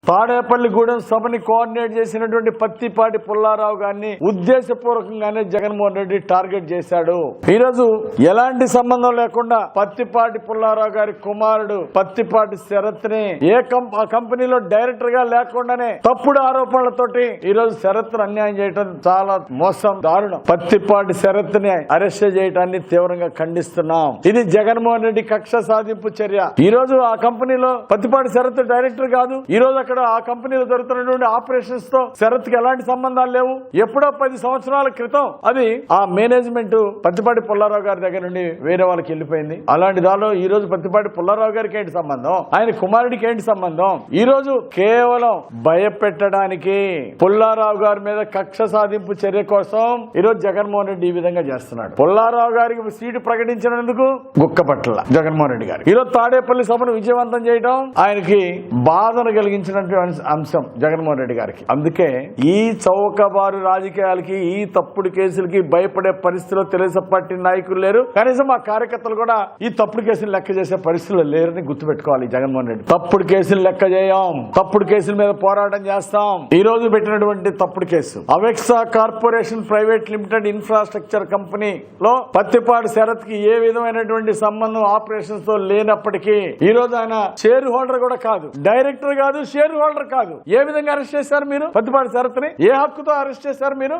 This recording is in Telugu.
తాడేపల్లిగూడెం సభని కోఆర్డినేట్ చేసినటువంటి పత్తిపాటి పుల్లారావు గారిని ఉద్దేశపూర్వకంగానే జగన్మోహన్ రెడ్డి టార్గెట్ చేశాడు. ఈ రోజు ఎలాంటి సంబంధం లేకుండా పత్తిపాటి పుల్లారావు గారి కుమారుడు పత్తిపాటి శరత్ ని కంపెనీలో డైరెక్టర్ గా లేకుండానే తప్పుడు ఆరోపణలతోటి ఈ రోజు శరత్ అన్యాయం చేయడం చాలా మోసం, దారుణం. పత్తిపాటి శరత్ ని అరెస్ట్ చేయడాన్ని తీవ్రంగా ఖండిస్తున్నాం. ఇది జగన్మోహన్ రెడ్డి కక్ష సాధింపు చర్య. ఈ రోజు ఆ కంపెనీలో పత్తిపాటి శరత్ డైరెక్టర్ కాదు. ఈ రోజు అక్కడ ఆ కంపెనీలో జరుగుతున్నటువంటి ఆపరేషన్స్ తో శరత్ కి ఎలాంటి సంబంధాలు లేవు. ఎప్పుడో 10 సంవత్సరాల క్రితం అది ఆ మేనేజ్మెంట్ పత్తిపాటి పుల్లారావు గారి దగ్గర నుండి వేరే వాళ్ళకి వెళ్ళిపోయింది. అలాంటి దానిలో ఈ రోజు పత్తిపాటి పుల్లారావు గారికి ఏంటి సంబంధం, ఆయన కుమారుడికి ఏంటి సంబంధం? ఈ రోజు కేవలం భయపెట్టడానికి పుల్లారావు గారి మీద కక్ష సాధింపు చర్య కోసం ఈ రోజు జగన్మోహన్ రెడ్డి ఈ విధంగా చేస్తున్నాడు. పుల్లారావు గారికి సీటు ప్రకటించినందుకు గుక్కపట్ల జగన్మోహన్ రెడ్డి గారు ఈ రోజు తాడేపల్లి సభను విజయవంతం చేయడం ఆయనకి బాధను కలిగించినటువంటి అంశం జగన్మోహన్ రెడ్డి గారికి. అందుకే ఈ చౌకబారు రాజకీయాలకి, ఈ తప్పుడు కేసులకి భయపడే పరిస్థితిలో తెలుగుదేశం పార్టీ నాయకులు లేరు. కనీసం ఆ కార్యకర్తలు కూడా ఈ తప్పుడు కేసులు లెక్క చేసే పరిస్థితులు లేరని గుర్తుపెట్టుకోవాలి జగన్మోహన్ రెడ్డి. తప్పుడు కేసులు లెక్క చేయం, తప్పుడు కేసుల మీద పోరాటం చేస్తాం. ఈ రోజు పెట్టినటువంటి తప్పుడు case Avexa corporation private limited infrastructure కంపెనీలో పత్తిపాటి శరత్ కి ఏ విధమైనటువంటి సంబంధం ఆపరేషన్స్ తో లేనప్పటికీ ఈ రోజు ఆయన షేర్ హోల్డర్ కూడా కాదు, డైరెక్టర్ కాదు, షేర్ హోల్డర్ కాదు. ఏ విధంగా అరెస్ట్ చేశారు మీరు పత్తిపాటి శరత్ ని? ఏ హక్కుతో అరెస్ట్ చేశారు మీరు?